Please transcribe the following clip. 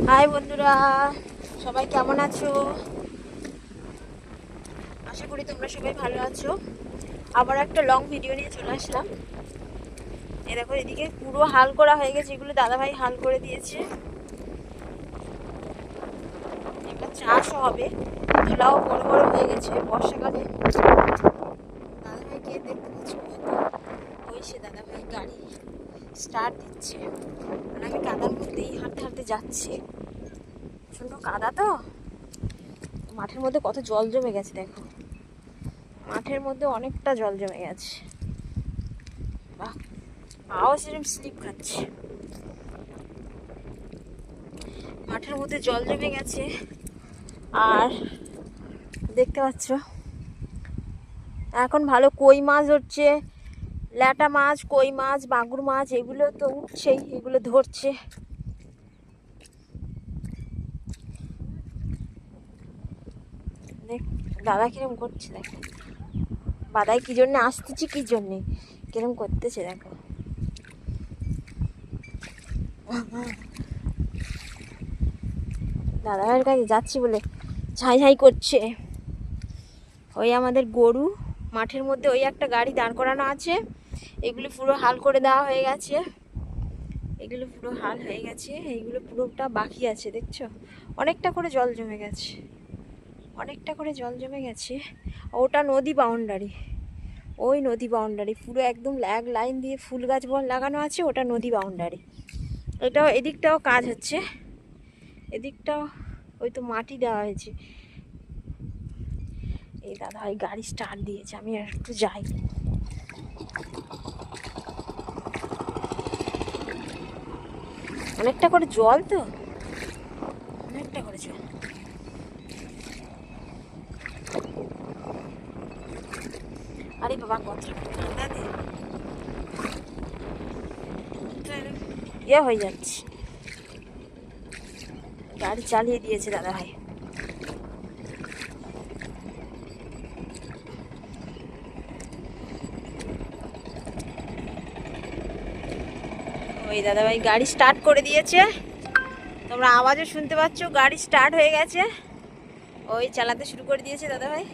High বন্ধুরা, সবাই কেমন আছো? আশা করি তোমরা সবাই ভালো আছো। আবার একটা লং ভিডিও নিয়ে চলে আসলাম। এই দেখো, এদিকে পুরো হাল করা হয়ে গেছে, এগুলো দাদাভাই হাল করে দিয়েছে। একটা চাষও হবে, তোলাও বড় বড় হয়ে গেছে বর্ষাকালে। দাদাভাইকে দেখতে পাচ্ছ, ওই সে দাদাভাই গাড়ি স্টার্ট দিচ্ছে, আর আমি কাদার মধ্যেই হাঁটতে হাঁটতে যাচ্ছি। প্রচণ্ড কাদা তো, মাঠের মধ্যে কত জল জমে গেছে দেখো, মাঠের মধ্যে অনেকটা জল জমে গেছে। বাহ, পাও সেরকম স্লিপ খাচ্ছে। মাঠের মধ্যে জল জমে গেছে। আর দেখতে পাচ্ছ এখন ভালো কই মাছ হচ্ছে, ল্যাটা মাছ, কই মাছ, মাগুর মাছ, এগুলো তো উঠছেই, এগুলো ধরছে। দেখ দাদা কিরম করছে, দেখো বাদাই কি জন্য আসতেছি, কি জন্যে কিরম করতেছে দেখো। দাদাভাইয়ের কাছে যাচ্ছি বলে ছাই ছাই করছে। ওই আমাদের গরু মাঠের মধ্যে, ওই একটা গাড়ি দাঁড় করানো আছে, এগুলো পুরো হাল করে দেওয়া হয়ে গেছে। এগুলো পুরো হাল হয়ে গেছে, এইগুলো পুরোটা বাকি আছে। দেখছো অনেকটা করে জল জমে গেছে, অনেকটা করে জল জমে গেছে। ওটা নদী বাউন্ডারি, ওই নদী বাউন্ডারি পুরো একদম এক লাইন দিয়ে ফুল গাছ বল লাগানো আছে, ওটা নদী বাউন্ডারি। এটাও এদিকটাও কাজ হচ্ছে, এদিকটাও ওই তো মাটি দেওয়া হয়েছে। এই দাদা ভাই গাড়ি স্টার্ট দিয়েছে, আমি আর একটু যাই। অনেকটা করে জল তো, অনেকটা করে জল। আরে বাবা, কত ইয়ে হয়ে যাচ্ছে। গাড়ি চালিয়ে দিয়েছে দাদা ভাই। ওই দাদা ভাই গাড়ি স্টার্ট করে দিয়েছে, তোমরা আওয়াজও শুনতে পাচ্ছ, গাড়ি স্টার্ট হয়ে গেছে। ওই চালাতে শুরু করে দিয়েছে দাদা ভাই।